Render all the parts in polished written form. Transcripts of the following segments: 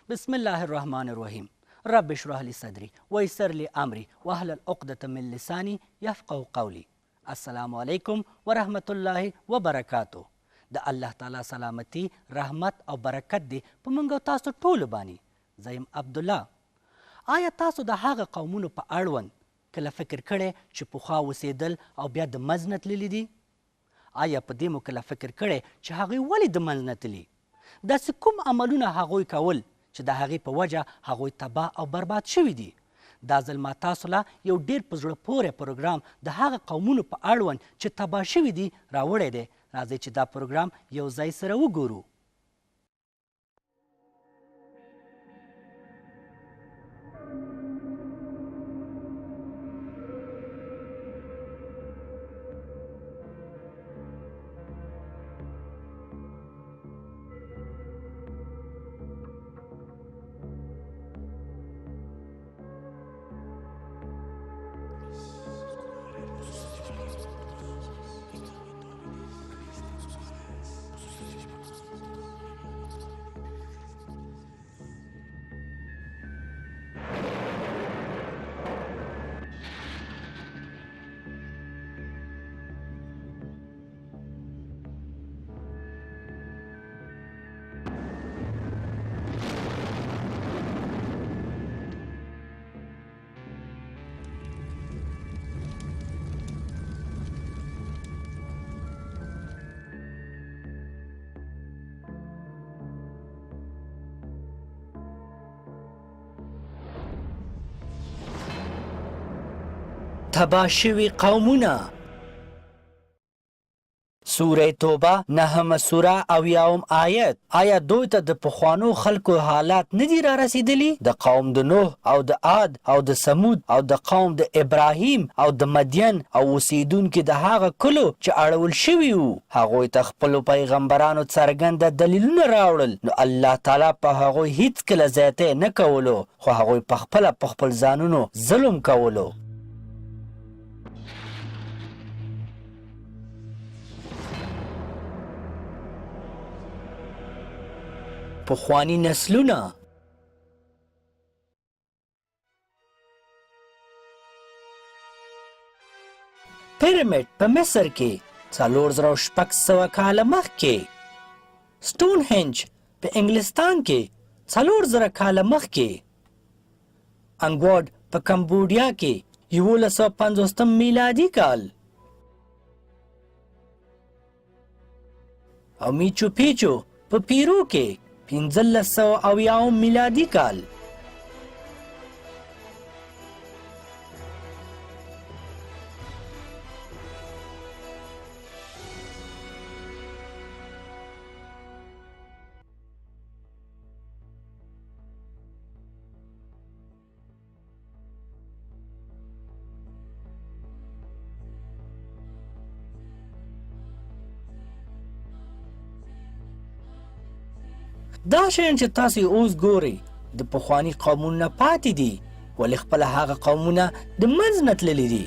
بسم الله الرحمن الرحیم. رب اشرح لي صدري ويسر لي امري واحلل عقدة من لساني يفقهوا قولي. السلام علیکم ورحمت الله وبرکاتو. د الله تعالی سلامتی، رحمت او برکت دی په موږ او تاسو ټولو باندې. زه یم عبدالله. آیا تاسو د هغه قومونو په اړوند کله فکر کړی چې پخوا اوسېدل او بیا د منځ نه تللي دي؟ آیا په دې مو کله فکر کړی چې هغوی ولې د منځ نه تلي؟ داسې کوم عملونه هغوی کول چې د هغې په وجه هغوی تباه او برباد شوي دي؟ دا ځل ما تاسو له یو ډېر په زړه پورې پروګرام د هغه قومونو په اړوند چې تباه شوي دي راوړی دی. راځئ چې دا پروګرام یو ځای سره وګورو. تباه شوي قومونه. سوره توبه 9 سوره 80 آیت. آیا دوی ته د پخوانو خلکو حالات نه دي را رسېدلي؟ د قوم د نوح او د عاد او د سمود او د قوم د ابراهیم او د مدین او اوسیدونکي د هغه کلو چې اړول شوي وو، هغوی ته خپلو پیغمبرانو څرګنده دلیلونه راوړل، نو الله تعالی په هغوی هیڅکله زیاتی نه کولو، خو هغوی پخپله په خپل ځانونو ظلم کولو. پخوانی نسلونه. پیرمیډ په مصر کې 4600 کاله مخکې. سټون هنج په انګلستان کې 4000 کاله مخکې. انګواډ په کمبوډیا کې 1150 میلادي کال. او میچو پیچو په پیرو کې 1580 میلادي کال. دا شیان چې تاسې اوس ګورئ د پخواني قومونو نه پاتې دي، ولې خپله هغه قومونه د منځ نه تللي دي.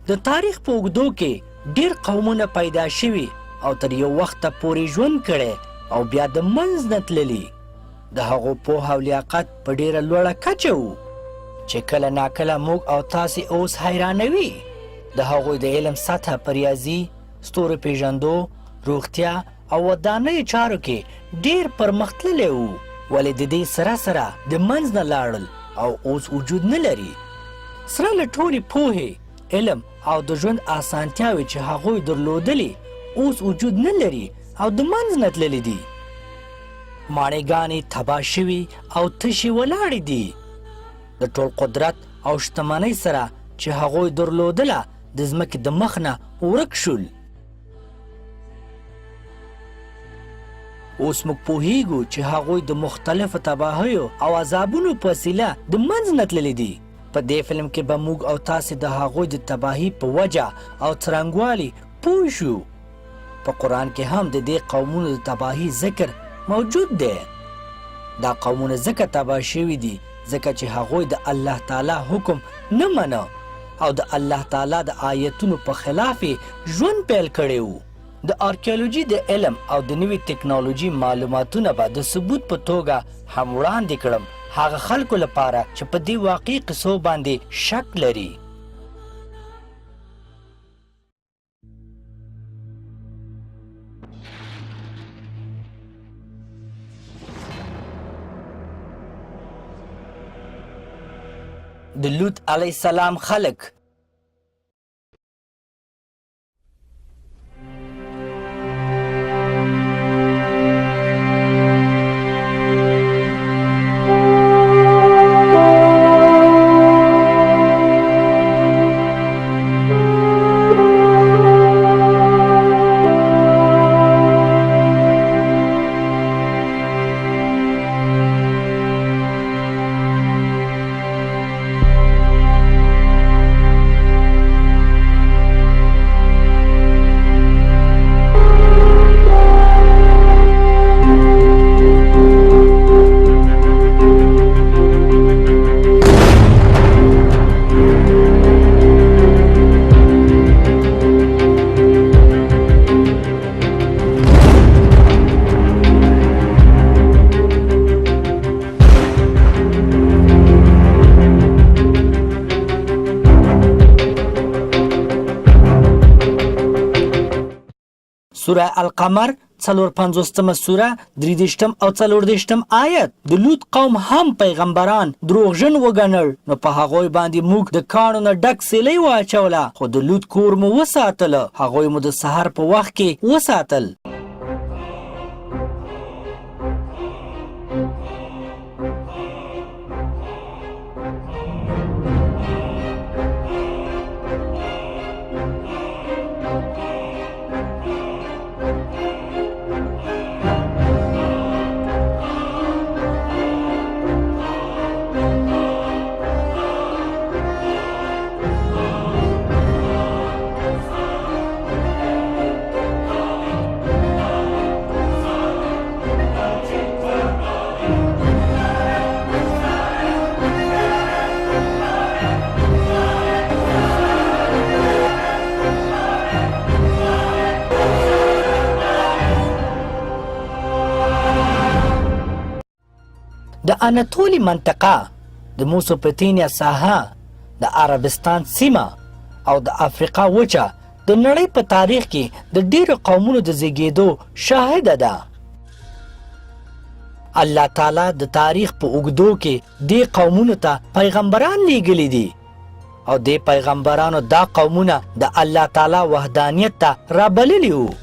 د تاریخ په اوږدو کې ډېر قومونه پیدا شوي او تر یو وخته پورې ژوند کړی او بیا د منځ نه تللي. د هغو پوهه او لیاقت په ډېره لوړه کچه وو چې کله ناکله موږ او تاسې اوس حیرانوي. د هغوی د علم سطحه په ریاضي، ستورو پیژندو، روغتیا او ودانیو چارو کې ډېر پرمختللی وو، ولې د دې سره سره د منځ نه لاړل او اوس وجود نه لري. سره له ټولې پوهې، علم او د ژوند اسانتیاوې چې هغوی درلودلې اوس وجود نه لري او د منځ نه تللي دي. ماڼېګانې تباه شوي او تشې ولاړې دي. د ټول قدرت او شتمنۍ سره چې هغوی درلودله د ځمکې د مخ نه ورک شول. اوس موږ پوهیږو چې هغوی د مختلفو تباهیو او عذابونو په وسیله د منځ نه تللي دي. په دې فلم کې به موږ او تاسې د هغوی د تباهي په وجه او څرنګوالي پوه شو. په قرآن کې هم د دې قومونو د تباهي ذکر موجود دی. دا قومونه ځکه تباه شوي دي ځکه چې هغوی د الله تعالی حکم نه منه او د الله تعالی د آیتونو په خلاف ژوند پیل کړی و. د آرکیولوژي د علم او د نوي ټکنالوژي معلوماتونه به د ثبوت په توګه هم وړاندې کړم هغه خلکو لپاره چې په دې واقعي قصو باندې شک لري. د لوط علیه السلام خلک سوره القمر 450 سوره 33 او 34 آیت. د لوط قوم هم پیغمبران دروغجن وګڼل نو په هغوی باندې موږ د کاڼو نه ډک سیلۍ واچوله خو د لوط کور مو وساتله هغوی مو د سحر په وخت کې وساتل. د اناتولي منطقه د موسوپتینیا ساحه د عربستان سیمه او د افریقا وچه د نړۍ په تاریخ کې د ډیرو قومونو د زیږیدو شاهده ده. الله تعالی د تاریخ په اوږدو کې دې قومونو ته پیغمبران لیږلي دي او دې پیغمبرانو دا قومونه د الله تعالی وحدانیت ته رابللي وو.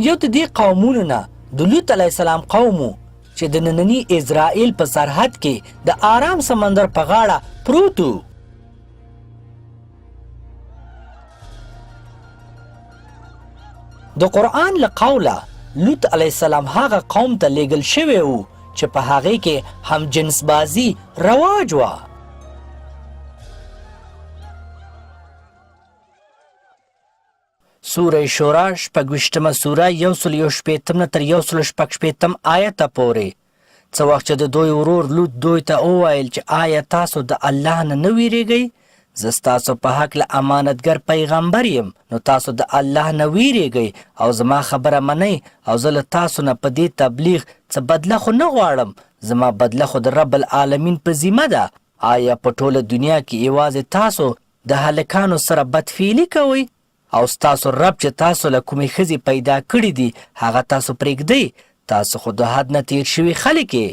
یو د دې قومونو نه د لوط علیه السلام قومو چې د ننني اسرائیل په سرحد کې د آرام سمندر په غاړه پروت و. د قرآن له قوله لوط علیه السلام هغه قوم ته لیږل شوی و چې په هغې کې هم جنس بازي رواج وه. سوره شورا 26 سوره 118 تر 116 آیته پورې. څه وخت چې د دوی ورور لوط دوی ته وویل چې آیا تاسو د الله نه نه ویریږئ؟ زه ستاسو په هکله امانتګر پیغمبر یم نو تاسو د الله نه ویریږئ او زما خبره منئ او زه له تاسو نه په دې تبلیغ څه بدله خو نه غواړم. زما بدله خو د رب العالمین په ذمه ده. آیا په ټوله دنیا کې یوازې تاسو د هلکانو سره بدفعلي کوئ او ستاسو رب چې تاسو له کومې ښځې پیدا کړي دي هغه تاسو پرېږدئ؟ تاسو خو د حد نه تیر شوي خلک یې.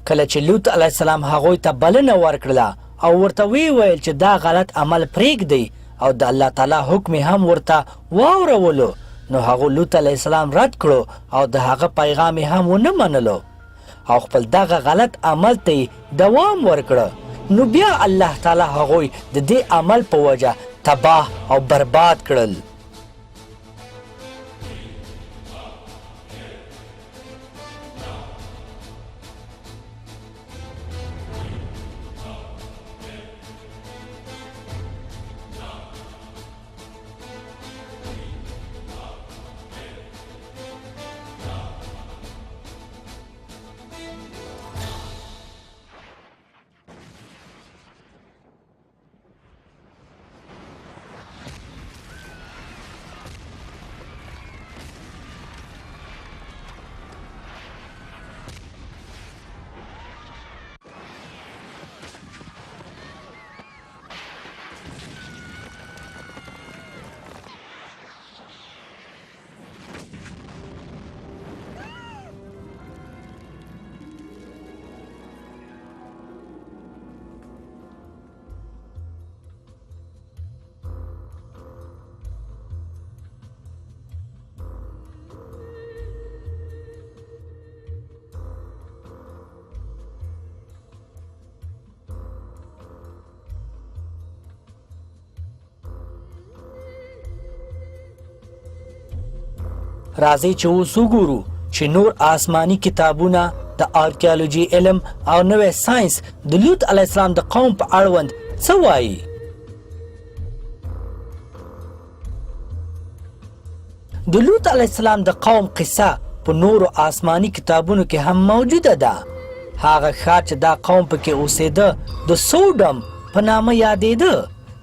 کله چې لوط علیه السلام هغوی ته بلنه ورکړله او ورته ویل چې دا غلط عمل پرېږدئ او د الله تعالی حکم هم ورته واورولو نو هغو لوط علیه السلام رد کړو او د هغه پیغام هم ونه منلو او خپل دغه غلط عمل ته دوام ورکړه. نو بیا الله تعالی هغوی د دې عمل په وجه تباه او برباد کړل. راځئ چې اوس وګورو چې نور آسماني کتابونه د آرکیالوجي علم او نوی ساینس د لوط علیه السلام د قوم په اړوند څه وایي. د لوط علیه السلام د قوم قصه په نورو آسماني کتابونو کې هم موجوده ده. هغه ښار چې دا قوم پکې اوسېده د سوډم په نامه یادېده.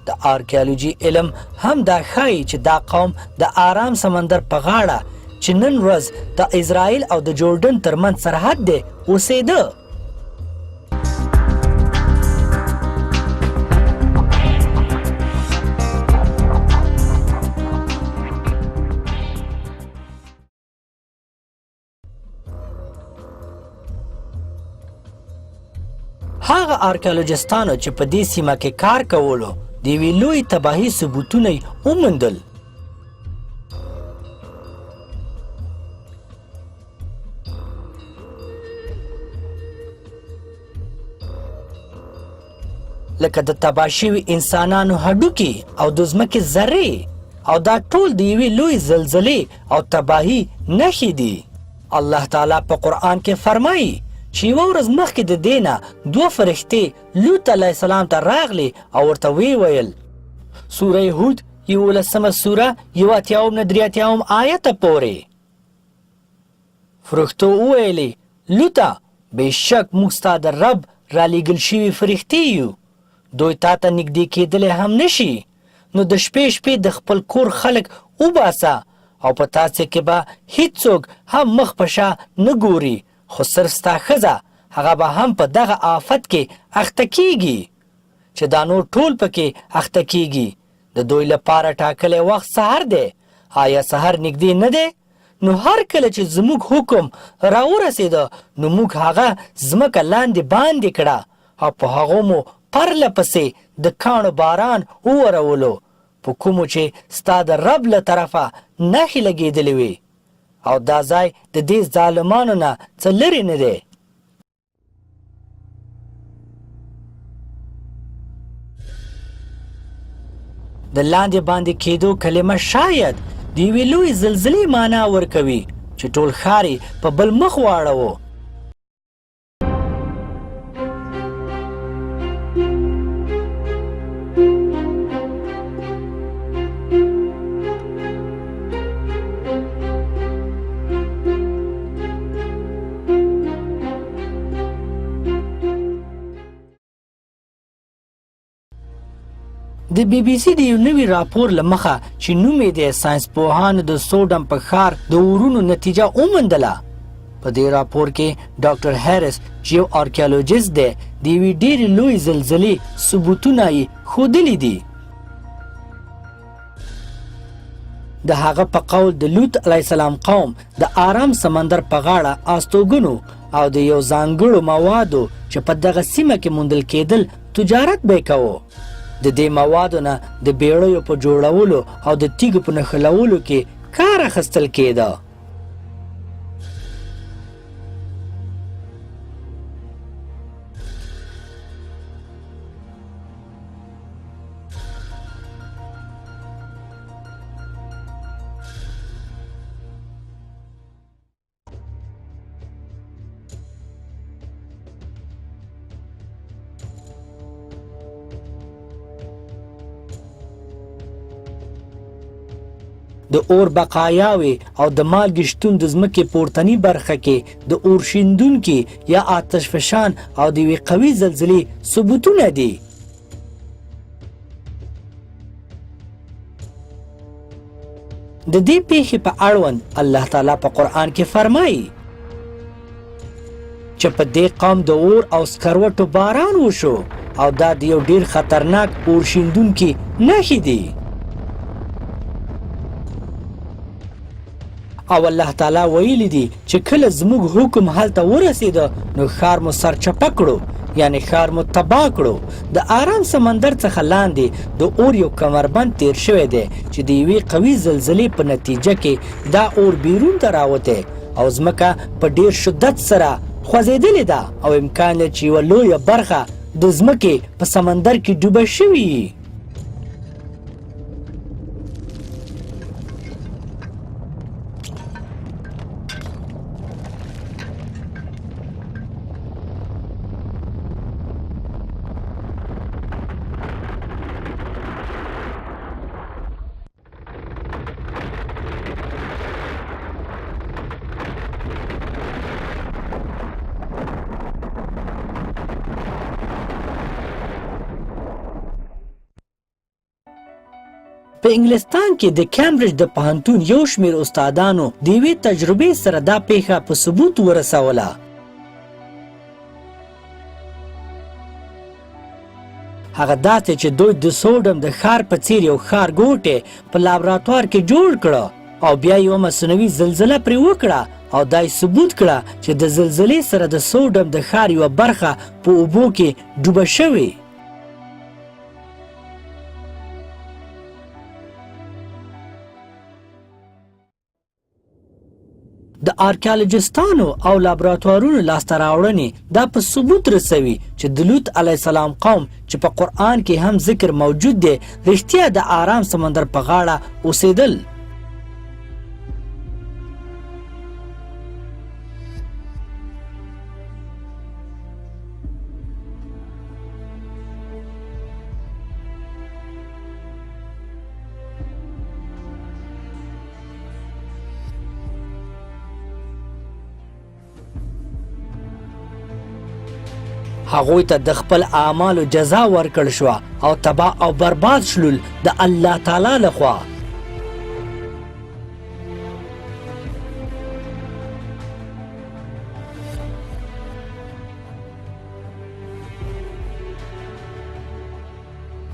د آرکیالوجي علم هم دا ښایي چې دا قوم د آرام سمندر په غاړه چې نن ورځ د اسرائیل او د جوردن ترمنځ سرحد دی اوسېده. هغه آرکیالوجستانو چې په دې سیمه کې کار کولو د یوې لویې تباهي ثبوتونه یې وموندل. لکه د تباه شوي انسانانو هډوکي او د ځمکې ذرې، او دا ټول د یوې لویې زلزلې او تباهي نښې دي. الله تعالی په قرآن کې فرمایي چې یوه ورځ مخکې د دې نه 2 فرښتې لوط علیه السلام ته راغلې او ورته ویې ویل. سوره هود 11 سوره 81 نه 83 آیته پورې. فرښتو وویلې لوطه بېشک موږ ستا د رب رالیږل شوي فرښتې یو، دوی تا ته نږدې کېدلی هم نشي، نو د شپې د خپل کور خلک وباسه او په تاسې کې به هیڅوک هم مخ په شا نه ګوري، خو صرف ستا ښځه هغه به هم په دغه آفت کې اخته کیږي چې دا نور ټول پکې اخته کیږي. د دوی لپاره ټاکلی وخت سهار دی. آیا سهار نږدې نه دی؟ نو هر کله چې زموږ حکم راورسېده نو موږ هغه ځمکه لاندې باندې کړه او په هغو مو پرله پسې د کاڼو باران وورولو، په کومو چې ستا د رب له طرفه نښې لګېدلې وي، او دا ځای د دې ظالمانو نه څه لرې نه دی. د لاندې باندې کېدو کلمه شاید د یوې لویې زلزلې معنا ورکوي چې ټول ښار یې په بل مخ واړوه. د بی بی سی د یو نوي راپور له مخه چې نوم یې د ساینسپوهانو د سوډم په ښار د اورونو نتیجه وموندله. په دې راپور کې ډاکټر هیرس چې یو آرکیالوجست دی د یوې ډېرې لویې زلزلې ثبوتونه یې ښودلي دي. د هغه په قول د لوط علیه السلام قوم د آرام سمندر په غاړه استوګنو او د یو ځانګړو موادو چې په دغه سیمه کې موندل کېدل تجارت به یې کوو. د دې موادو نه د بیړیو په جوړولو او د تیږو په نښلولو کې کار اخیستل کېده. د اور بقایاوې او د مالګې شتون د ځمکې پورتني برخه کې د اور شیندونکي یا آتش فشان او د یوې قوي زلزلې ثبوتونه دي. د دې پیښې په اړوند الله تعالی په قرآن کې فرمایي چې په دې قوم د اور او سکروټو باران وشو او دا د یو ډیر خطرناک اور شیندونکي نښې دي. او الله تعالی ویلی دی چې کله زموږ حکم هلته ورسېده نو ښار مو سرچپه کړو، یعنی ښار مو تباه کړو. د آرام سمندر څخه لاندې د اور یو کمربند تیر شوی دی چې د یوې قوي زلزلې په نتیجه کې دا اور بیرون ته راوتی او ځمکه په ډیر شدت سره خوځېدلې ده او امکان لري چې یوه لویه برخه د ځمکې په سمندر کې ډوبه شوي. په انګلستان کې د کیمبرج د پوهنتون یو شمېر استادانو د یوې تجربې سره دا پیښه په ثبوت ورسوله. هغه داسې چې دوی د سوډم د ښار په څیر یو ښارګوټی په لابراتوار کې جوړ کړه او بیا یوه مصنوعي زلزله پرې وکړه او دا یې ثبوت کړه چې د زلزلې سره د سوډم د ښار یوه برخه په اوبو کې ډوبه شوې. د آرکیالوجستانو او لابراتوارونو لاسته راوړنې دا په ثبوت رسوي چې د لوط علیه السلام قوم چې په قرآن کې هم ذکر موجود دی رښتیا د آرام سمندر په غاړه اوسېدل. هغوی ته د خپل اعمالو جزا ورکړل شوه او تباه او برباد شلول د الله تعالی لخوا.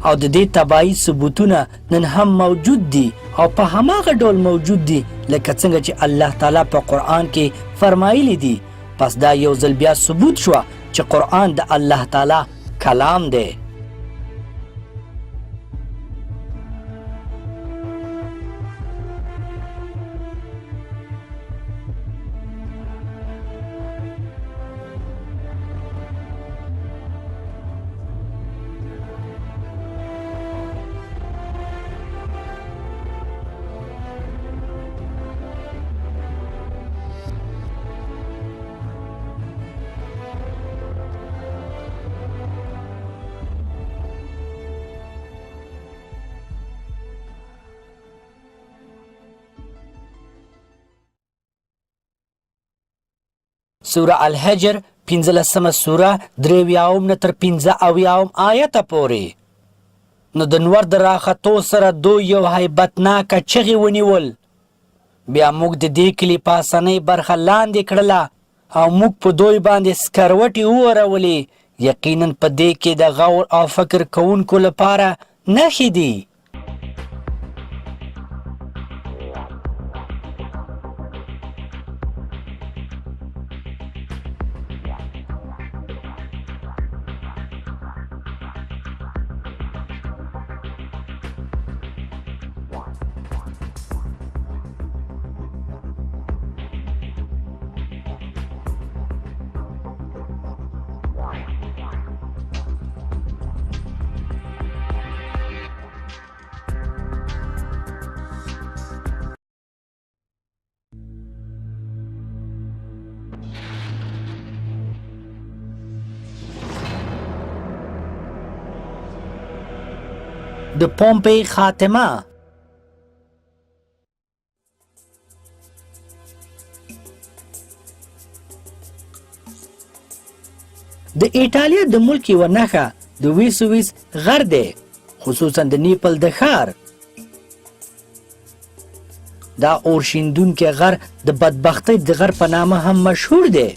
او د دې تباهي ثبوتونه نن هم موجود دي او په هماغه ډول موجود دي لکه څنګه چې الله تعالی په قرآن کې فرمایلی دي. پس دا یو ځل بیا ثبوت شوه چې قرآن د الله تعالی کلام دی. سوره الحجر 15مه سوره 3 نه تر 15 آیته پورې. نو د نور د راختو سره دوی یو هیبتناکه چغې ونیول. بیا موږ د دې کلي په اسانۍ برخه لاندې کړله او موږ په دوی باندې سکروټې وورولې. یقینا په دې کې د غور او فکر کوونکو لپاره نښې دي. د پومپی خاتمه. د ایټالیا د ملک یوه نښه د ویسویس غر دی، خصوصا د نیپل د ښار. دا اورشیندونکی غر د بدبختۍ د غر په نامه هم مشهور دی.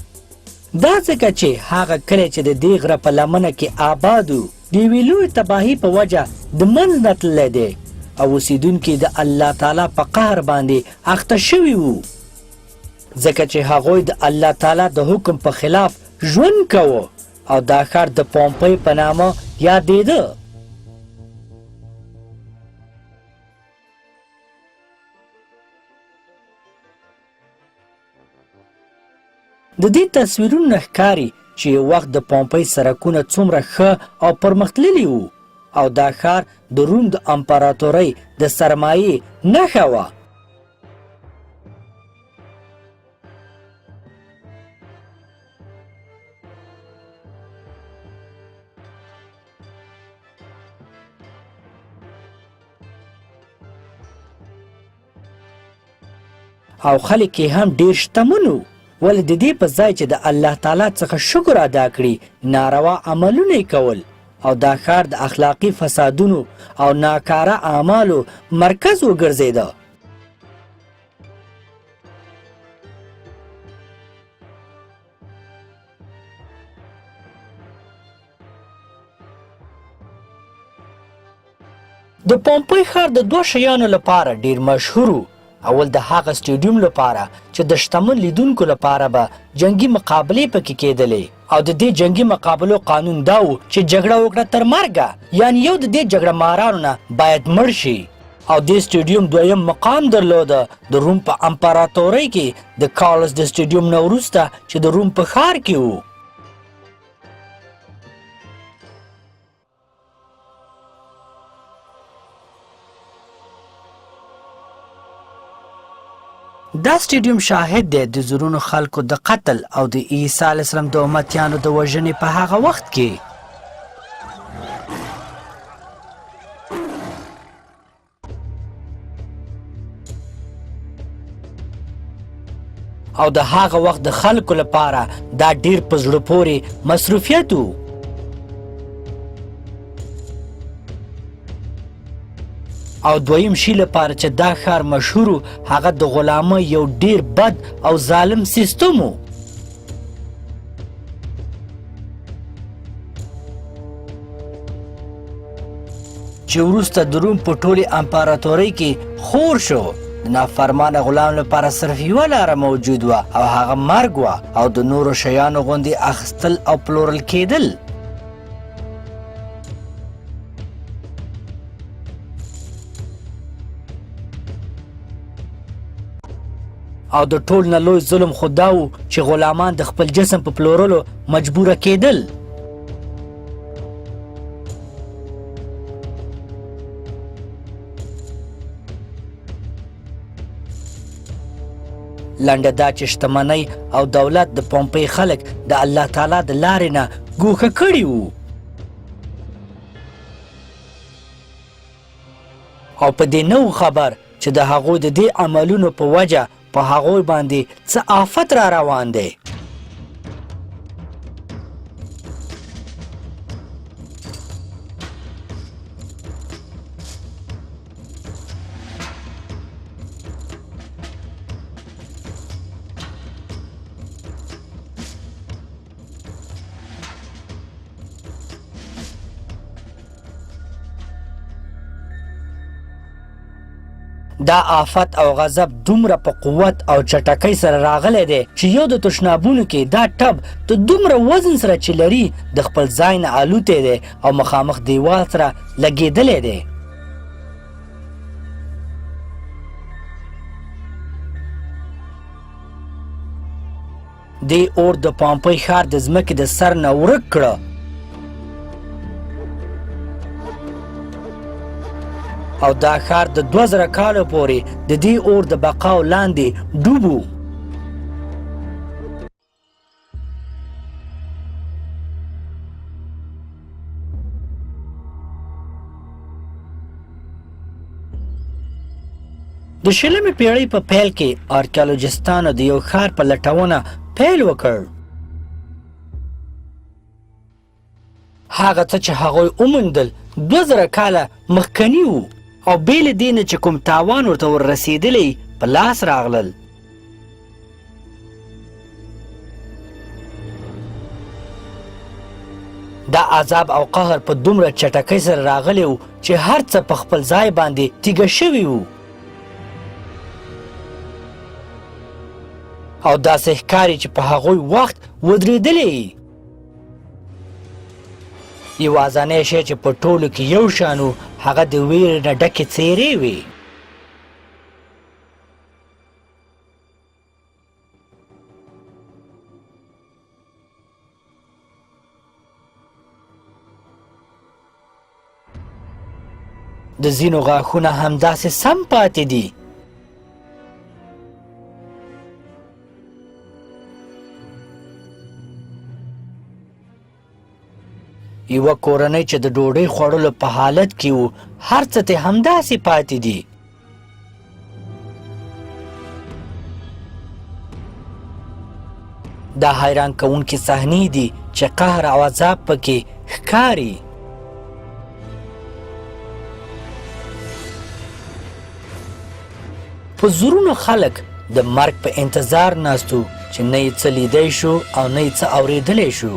دا ځکه چې هغه کلی چې د دې غره په لمنه کې آباد و د یوې لویې تباهۍ په وجه د منځ نه تللی دی او اوسېدونکي د الله تعالی په قهر باندې اخته شوي وو، ځکه چې هغوی د الله تعالی د حکم په خلاف ژوند کوه او دا ښار د پومپی په نامه یادېده. د دې تصویرونو نه ښکاري چې یو وخت د پومپی سړکونه څومره ښه او پرمختللي وو او دا ښار د روم د امپراتورۍ د سرمایې نښه وه. او خلک یې هم ډېر شتمن وو، ولې د دې په ځای چې د الله تعالی څخه شکر ادا کړي ناروا عملونه یې کول. او دا ښار د اخلاقي فسادونو او ناکاره اعمالو مرکز وګرځېده. د پومپی ښار د دوه شیانو لپاره ډیر مشهور. اول د هغه سټیډیوم لپاره چې د شتمن لیدونکو لپاره به جنگي مقابلې پکې کېدلې او د دې جنگي مقابلو قانون دا و چې جګړه وکړه تر مرګه، یعنی یو د دې جګړه مارانو نه باید مړ شي. او دې سټیډیوم دویم مقام درلوده د روم په امپراتورۍ کې د کالس د سټیډیوم نه وروسته چې د روم په ښار کې و. دا سټیډیوم شاهد دی د زرونو خلکو د قتل او د عیسی علیه السلام د امتیانو د وژنې په هغه وخت کې. او د هغه وخت د خلکو لپاره دا ډیر په زړه پورې مصروفیت و. او دویم شي لپاره چې دا ښار مشهور و هغه د غلامۍ یو ډیر بد او ظالم سیستم و. چې وروسته د روم په ټولې امپراتورۍ کې خور شو. د نافرمانه غلام لپاره صرف یوه لاره موجود وه او هغه مرګ وه او د نورو شیانو غوندې اخیستل او پلورل کېدل. او د ټول نه لوی ظلم خو دا و چې غلامان د خپل جسم په پلورلو مجبوره کېدل. لنډه دا چې شتمنۍ او دولت د پومپی خلک د الله تعالی د لارې نه ګوښه کړي وو. او په دې نه و خبر چې د هغوی د دې عملونو په وجه په هغوی باندې څه آفت را روان دی. دا آفت او غضب دومره په قوت او چټکۍ سره راغلی دی چې یو د تشنابونو کې دا ټب د دومره وزن سره چې لري د خپل ځای نه الوتی دی او مخامخ دیوال سره لګېدلی دی. دې اور د پومپی ښار د ځمکې د سر نه ورک کړه. او دا ښار د 2000 کالو پورې د دې اور د بقاو لاندې ډوب و. د 20مې پیړۍ په پیل کې آرکیالوجستانو د یو ښار په لټونه پیل وکړ. هغه څه چې هغوی وموندل 2000 کاله مخکني وو او بې له دې نه چې کوم تاوان ورته وررسېدلی په لاس راغلل. دا عذاب او قهر په دومره چټکۍ سره راغلی و چې هر څه په خپل ځای باندې تیږه شوي وو. او داسې ښکاري چې په هغوی وخت ودرېدلی. یوازینی شی چې په ټولو کې یو شان و هغه د ویرې نه ډکې څېرې وې. د ځینو غاښونه همداسې سم پاتې دي. یوه کورنۍ چې د ډوډۍ خوړلو په حالت کې و هر څه ته همداسې پاتې دي. دا حیران کوونکې صحنې دي چې قهر او عذاب پکې ښکاري. په زرونو خلک د مرګ په انتظار ناستو چې نه یې څه لیدی شو او نه یې څه اورېدلی شو.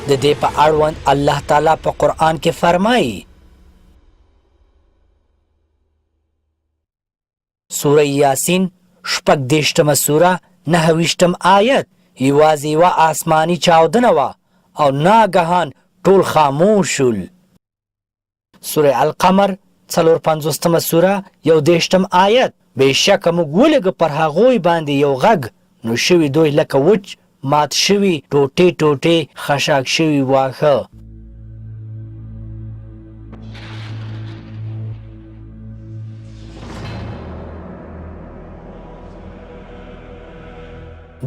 د دې په اړوند الله تعالی په قرآن کې فرمایي سوره یاسین 26 سوره 9 آیت یوازې یوه آسماني چاودنه وه او ناګهان ټول خاموش شول. سوره القمر 54 سوره 21 آیت بېشکه موږ ولږه پر هغوی باندې یو غږ نو شوي دوی لکه وچ مات شوي ټوټې ټوټې خشاک شوي واښه.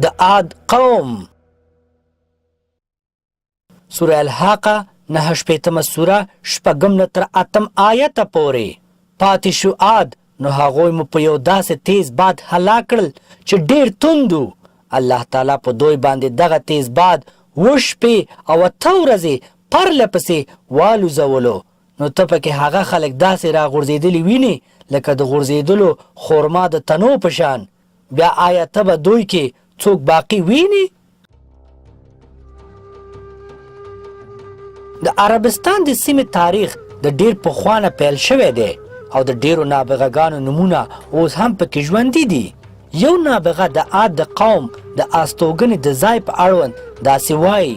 د عاد قوم سوره الحاقه 9 سوره 6 آیته پورې پاتې شو عاد نو هغوی مو په یو داسې تیز باد هلاک کړل چې ډېر توند و. الله تعالی په دوی باندې دغه تیز باد 7 شپې او 8 ورځې پرله پسې والوزولو. نو ته پکې هغه خلک داسې راغورځېدلي وینې لکه د غورځېدلو خرما د تنو په شان. بیا آیا ته به دوی کې څوک باقي ویني؟ د عربستان د سیمې تاریخ د ډېر پخوانه پیل شوی دی او د ډېرو نابغهګانو نومونه اوس هم پکې ژوندي دي. یو نابغه د عاد د قوم د استوګنې د ځای په اړوند داسې وایي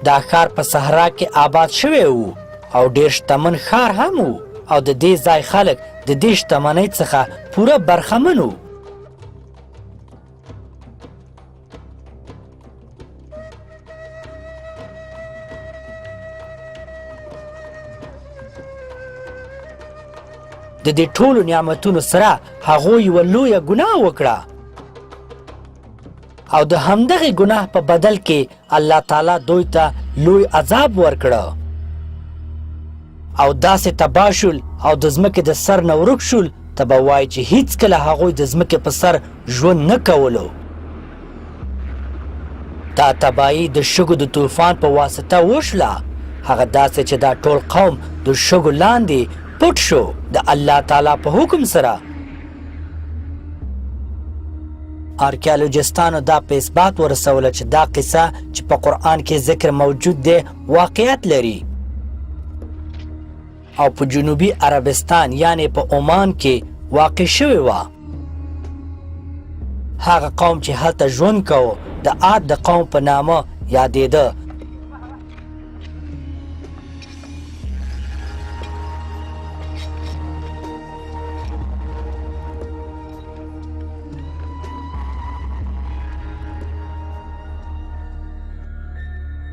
دا ښار په صحرا کې آباد شوی و او ډېر شتمن ښار هم و او د دې ځای خلک د دې شتمنۍ څخه پوره برخمن و. د دې ټولو نعمتونو سره هغوی یوه لویه ګناه وکړه او د همدغې ګناه په بدل کې الله تعالی دوی ته لوی عذاب ورکړه او داسې تباه شول او د ځمکې د سر نه ورک شول ته به وایي چې هیڅکله هغوی د ځمکې په سر ژوند نه کولو. دا تباهي د شګو د طوفان په واسطه وشوله. هغه داسې چې دا ټول قوم د شګو لاندې پټ شو د الله تعالی په حکم سره. آرکیالوجستانو دا په اثبات ورسوله چې دا قصه چې په قرآن کې ذکر موجود دی واقعیت لري او په جنوبي عربستان یعنی په عمان کې واقع شوې وه. هغه قوم چې هلته ژوند کوه د عاد د قوم په نامه یادېده.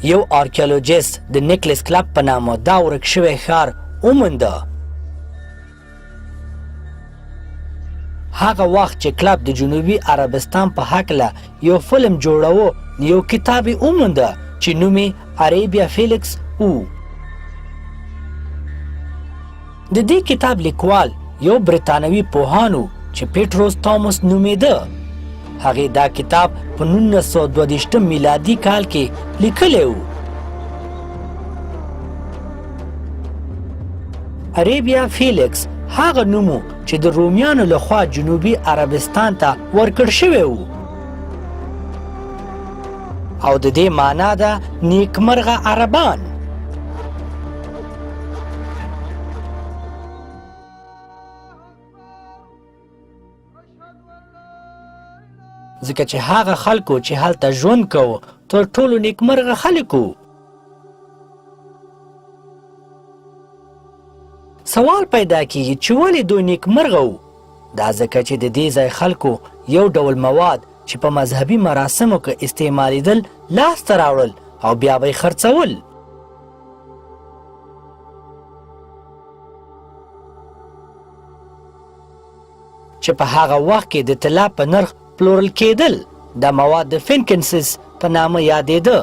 یو آرکیالوجیست د نیکلس کلب په نامه دا ورک شوی ښار ومونده. هغه وخت چې کلب د جنوبي عربستان په هکله یو فلم جوړاوه یو کتاب یې ومونده چې نوم یې عربیا فیلکس و. د دې کتاب لیکوال یو برطانوي پوهان و چې پیټروس توماس نومېده. هغې دا کتاب په 1922 میلادي کال کې لیکلی و. عربیا فیلکس هغه نوم و چې د رومیانو لخوا جنوبي عربستان ته ورکړ شوی و او د دې معنا ده نیکمرغه عربان. ځکه چې هغه خلکو چې هلته ژوند کوو تر ټولو نیکمرغه خلک وو. سوال پیدا کیږي چې ولې دوی نیکمرغه وو؟ دا ځکه چې د دې ځای خلکو یو ډول مواد چې په مذهبي مراسمو کې استعمالیدل لاسته راوړل او بیا به یې خرڅول. چې په هغه وخت کې د طلا په نرخ پلورل کېدل. دا مواد د فینکنسس په نامه یادېده.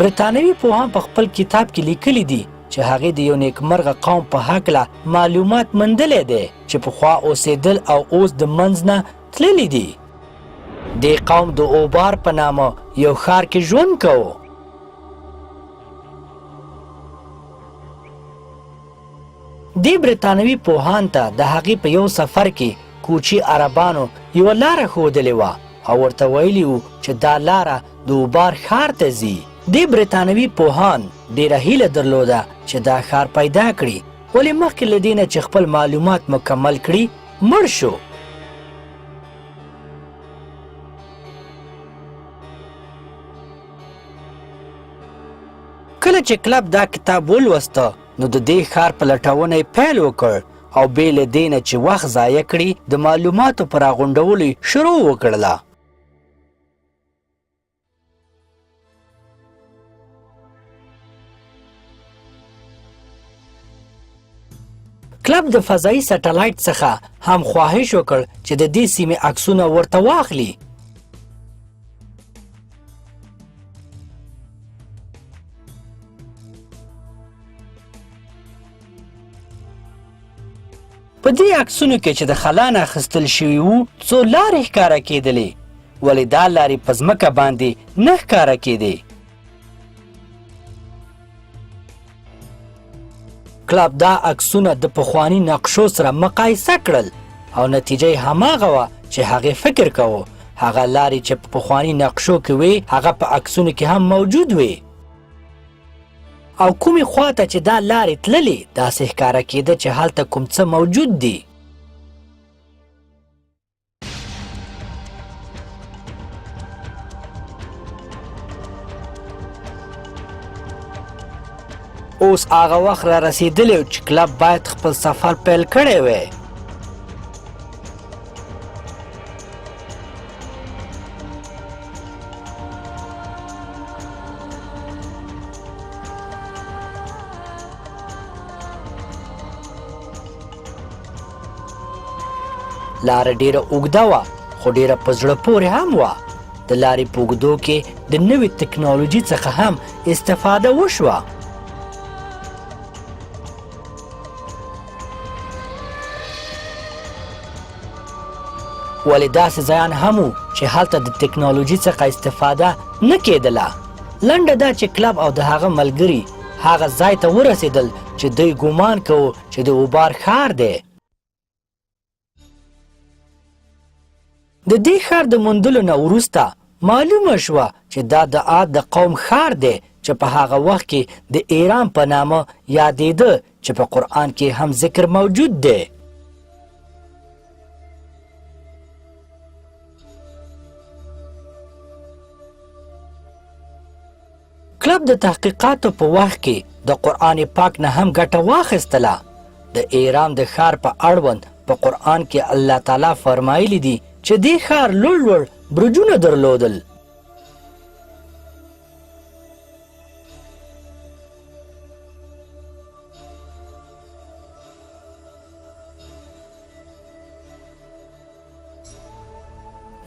برتانوي پوهان په خپل کتاب کې لیکلي دي چې هغې د یو نیکمرغه قوم په هکله معلومات موندلی دی چې پخوا اوسېدل او اوس د منځ نه تللی دي. دې قوم د اوبار په نامه یو ښار کې ژوند کوو. دې برتانوي پوهان ته د هغې په یو سفر کې کوچي عربانو یوه لاره ښودلې وه او ورته ویلي وو چې دا لاره د اوبار ښار ته ځي. دې برتانوي پوهان ډېره هیله درلوده چې دا ښار پیدا کړي، ولې مخکې له دې نه چې خپل معلومات مکمل کړي مړ شو. کله چې کلب دا کتاب ولوسته نو د دې ښار په لټونه یې پیل وکړ او بې له دې نه چې وخت ضایع کړي د معلوماتو په راغونډولو یې شروع وکړله. کلب د فضایي سټلایټ څخه هم خواهش وکړ چې د دې سیمې عکسونه ورته واخلي. په دې عکسونو کې چې د خلا نه اخیستل شوي وو څو لارې ښکاره کېدلې، ولې دا لارې په ځمکه باندې نه ښکاره کېدې. کلب دا عکسونه د پخواني نقشو سره مقایسه کړل او نتیجه یې هماغه وه چې هغې فکر کوو. هغه لارې چې په پخواني نقشو کې وې هغه په عکسونو کې هم موجود وې او کومې خواته چې دا لارې تللې داسې ښکاره کېده چې هلته کوم څه موجود دي. اوس هغه وخت را رسېدلی و چې کلب باید خپل سفر پیل کړی وی. لاره ډیره اوږده وه خو ډیره په زړه پورې هم وه. د لارې په اوږدو کې د نوې تکنالوژي څخه هم استفاده وشوه. ولې داسې ځایان هم وو چې هلته د تکنالوژي څخه استفاده نه کېدله. لنډه دا چې کلب او د هغه ملګري هغه ځای ته ورسېدل چې دوی ګمان کوو چې د اوبار ښار دی. د دې ښار د موندلو نه وروسته معلومه شوه چې دا د عاد د قوم ښار دی چې په هغه وخت کې د ایران په نامه یادېده چې په قرآن کې هم ذکر موجود دی. کلب د تحقیقاتو په وخت کې د قرآن پاک نه هم ګټه واخیستله. د ایران د ښار په اړوند په قرآن کې الله تعالی فرمایلی دي چې دې ښار لوړ لوړ برجونه درلودل.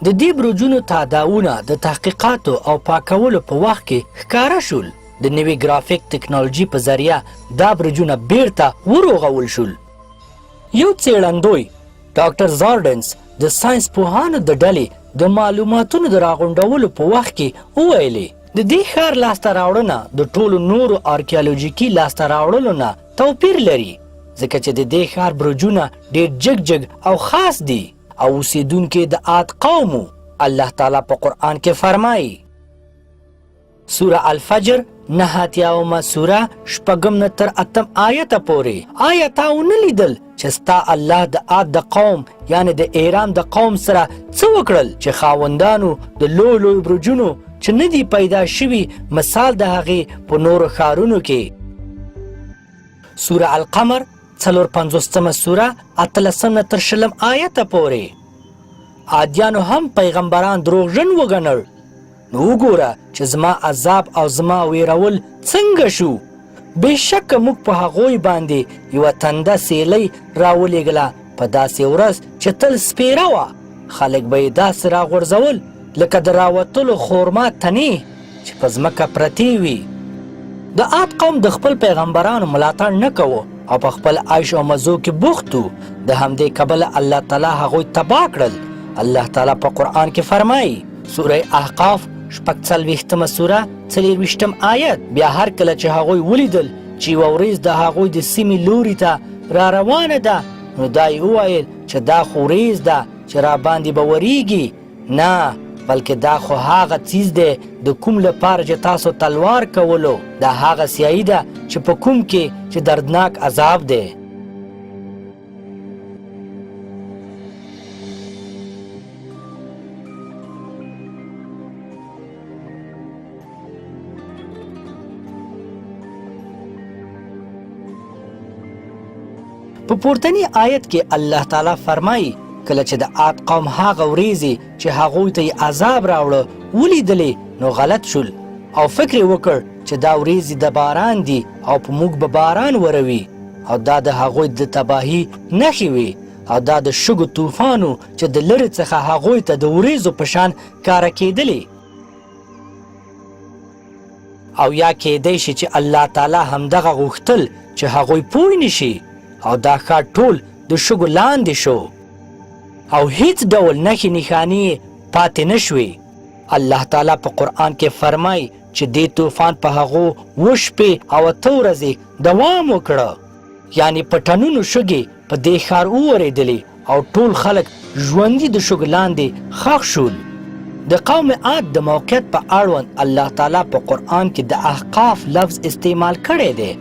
د دې برجونو تعداونه د تحقیقاتو او پاکولو په وخت کې ښکاره شول. د نوې ګرافیک تکنالوژي په ذریعه دا برجونه بیرته ورغول شول. یو څېړندوی ډاکټر زارډنس د ساینس پوهانو د ډلې د معلوماتونو د راغونډولو په وخت کې وویلې د دې ښار لاسته راوړنه د ټولو نورو آرکیالوژیکي لاسته راوړلو نه توپیر لري، ځکه چې د دې ښار برجونه ډېر جګ جګ او خاص دي او اوسېدونکي د عاد قوم وو. الله تعالی په قرآن کې فرمایي سوره الفجر 9 سوره 6 تر 8 آیته پورې. آیا تا ونه لیدل چې ستا الله د عاد د قوم یعنی د ایران د قوم سره څه وکړل چې خاوندانو د لوی لوی برجونو چې نه دي پیدا شوي مثال د هغې په نورو ښارونو کې. سوره القمر 54 سوره 18 تر 20 آیته پورې. عادیانو هم پیغمبران دروغجن وګڼل. نو وګوره چې زما عذاب او زما ویرول څنګه شو. بېشکه موږ په هغوی باندې یوه تنده سیلۍ راولېږله په داسې ورځ چې تل سپېره وه. خلک به یې داسې راغورځول لکه د راوتلو خورما تنې چې په ځمکه پرتې وي. د عاد قوم د خپل پیغمبرانو ملاتړ نه کوو او په خپل عیش او مزو کې بوخت وو. د همدې کبله الله تعالی هغوی تباه کړل. الله تعالی په قرآن کې فرمایي سوره احقاف 46 سوره 24 آیت: بیا هر کله چې هغوی ولیدل چې یوه ورځ د هغوی د سیمې لوري ته را روانه ده، نو دا یې وویل چې دا خو ورځ ده چې را باندې به ورېږي. نه، بلکې دا خو هغه څیز دی د کوم لپاره چې تاسو تلوار کولو. دا هغه سیایي ده چې په کوم کې چې دردناک عذاب دی. په پورتنی آیت کې الله تعالی فرمایي کله چې د عاد قوم هغه ورځې چې هغوی ته یې عذاب راوړه ولیدلې، نو غلط شول او فکر یې وکړ چې دا ورځې د باران دي او په موږ به باران وروي، او دا د هغوی د تباهي نښې وي، او دا د شګو طوفانو چې د لرې څخه هغوی ته د وریځو په شان کاره کېدلې. او یا کېدی شي چې الله تعالی همدغه غوښتل چې هغوی پوه نه شي، او دا ښار ټول د شګو لاندې شو او هیڅ ډول نښې نښانې پاتې نه شوې. الله تعالی په قرآن کې فرمایي چې دې طوفان په هغو 7 شپې او 8 ورځې دوام وکړه، یعنی په ټنونو شګې په دې ښار وورېدلې او ټول خلک ژوندي د شګو لاندې ښخ شول. د قوم عاد د موقعیت په اړوند الله تعالی په قرآن کې د احقاف لفظ استعمال کړی دی.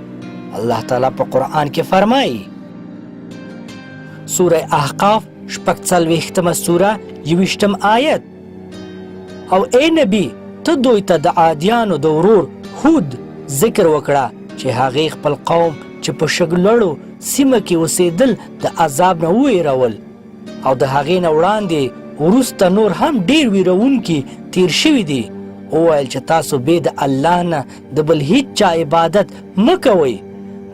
الله تعالی په قرآن کې فرمایي سوره احقاف 46 سوره 21 آیت: او ای نبی ته دوی ته د عادیانو د ورور هود ذکر وکړه چې هغې خپل قوم چې په شګلړو سیمه کې اوسېدل د عذاب نه وویرول، او د هغې نه وړاندې وروسته نور هم ډېر ویرونکي تیر شوي دي. وویل چې تاسو بې د الله نه د بل هیڅ چا عبادت مه کوئ.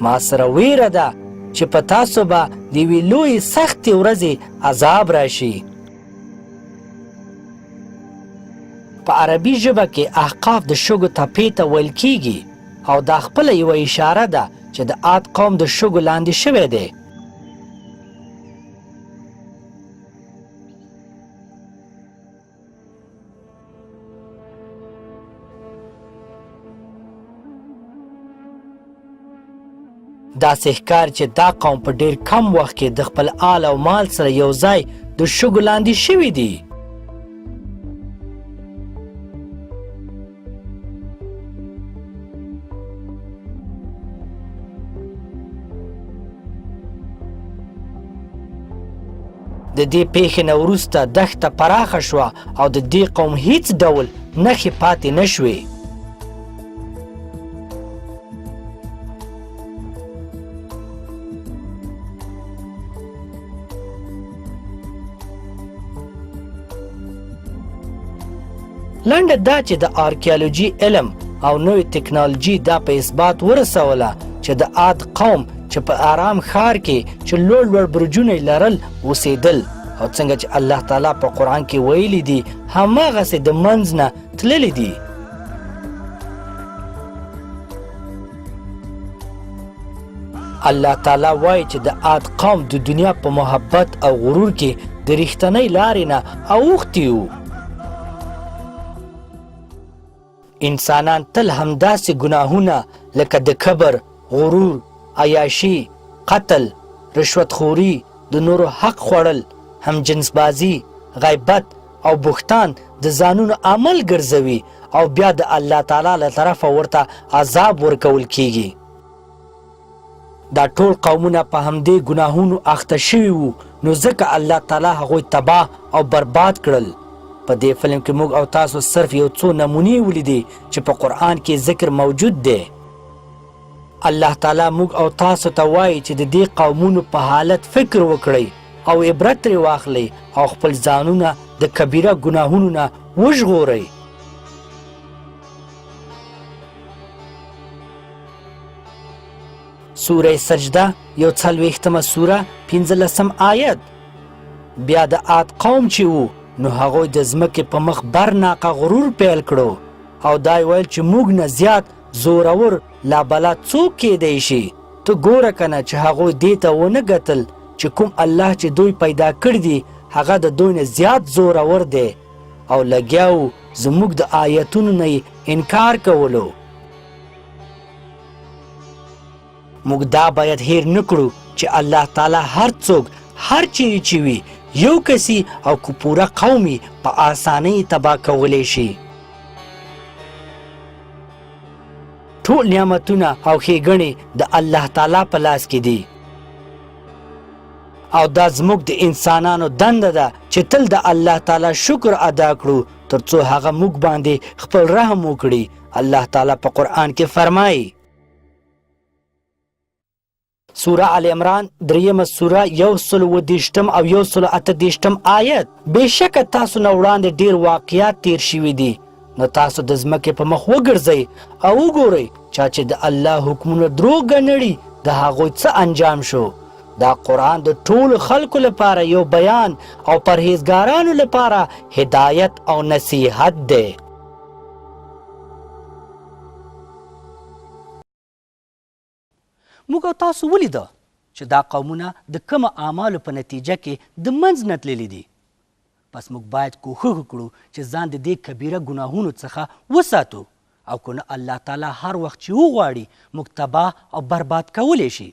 ما سره ویره ده چې په تاسو به د یوې لویې سختې ورځې عذاب راشي. په عربي ژبه کې احقاف د شګو تپې ته ویل کیږي، او دا خپله یوه اشاره ده چې د عاد قوم د شګو لاندې شوی دی. داسې ښکاري چې دا قوم په ډېر کم وخت کې د خپل آل او مال سره یو ځای د شګو لاندې شوي دي. د دې پیښې نه وروسته دښته پراخه شوه او د دې قوم هیڅ ډول نښې پاتې نه شوې. لنډه دا چې د آرکیالوجي علم او نوې ټکنالوژي دا په اثبات ورسوله چې د عاد قوم چې په آرام ښار کې چې لوړ لوړ برجونه یې لرل اوسېدل، او څنګه چې الله تعالی په قرآن کې ویلي دي هماغسې د منځ نه تللي دي. الله تعالی وایي چې د عاد قوم د دنیا په محبت او غرور کې د رښتینۍ لارې نه اوښتي وو. انسانان تل همداسې ګناهونه لکه د کبر، غرور، عیاشي، قتل، رشوتخوري، د نورو حق خوړل، همجنسبازي، غیبت او بهتان د ځانونو عمل ګرځوي او بیا د الله تعالی له طرفه ورته عذاب ورکول کیږي. دا ټول قومونه په همدې ګناهونو اخته شوي وو، نو ځکه الله تعالی هغوی تباه او برباد کړل. په دې فلم کې موږ او تاسو صرف یو څو نمونې ولیدې چې په قرآن کې ذکر موجود دی. الله تعالی موږ او تاسو ته وایي چې د دې قومونو په حالت فکر وکړئ او عبرت ترې واخلئ او خپل ځانونه د کبیره ګناهونو نه وژغورئ. سوره سجده 41 سوره 15 آیت: بیا د عاد قوم چې وو نو هغوی د ځمکې په مخ برناقه غرور پیل کړو او دا ویل چې موږ نه زیات زورور لا بلا څوک کیدی شي. ته ګوره کنه چې هغوی دې ته ونه کتل چې کوم الله چې دوی پیدا کړي دي هغه د دوی نه زیات زورور دی او لګیاو زموږ د آیتونو نه انکار کولو. موږ دا باید هیر نکړو چې الله تعالی هر څوک هر چیرې چې وي یو کسی او که پوره قومي په آسانۍ تباه کولی شي. ټول نعمتونه او ښېګڼې د الله تعالی په لاس کې دي او دا زموږ د انسانانو دنده ده چې تل د الله تعالی شکر ادا کړو تر څو هغه موږ باندې خپل رحم وکړي. الله تعالی په قرآن کې فرمایي سوره آل عمران 3 سوره 130 او 138 آیت بېشکه تاسو نه وړاندې ډېر واقعیات تیر شوي دي نو تاسو د ځمکې په مخ وګرځئ او وګورئ چا چې د الله حکمونه دروغ ګڼي د هغوی څه انجام شو. دا قرآن د ټولو خلکو لپاره یو بیان او پرهیزګارانو لپاره هدایت او نصیحت دی. موږ او تاسو ولیده چې دا قومونه د کومو اعمالو په نتیجه کې د منځ نه تللي دي. پس موږ باید کوښښ وکړو چې ځان د دې کبیره ګناهونو څخه وساتو او که نه الله تعالی هر وخت چې وغواړي موږ تباه او برباد کولی شي.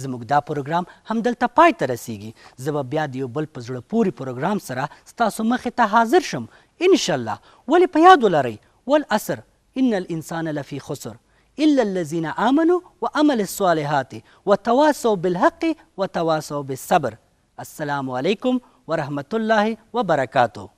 زموږ دا پروګرام همدلته پای ته رسیږي. زه به بیا د یو بل په زړه پورې پروګرام سره ستاسو مخې ته حاضر شم انشاءالله. ولې په یاد ولرئ والعصر ان الانسان لفی خسر الا الذين آمنوا وعملوا الصالحات وتواصوا بالحق وتواصوا بالصبر. السلام علیکم ورحمة الله وبرکاته.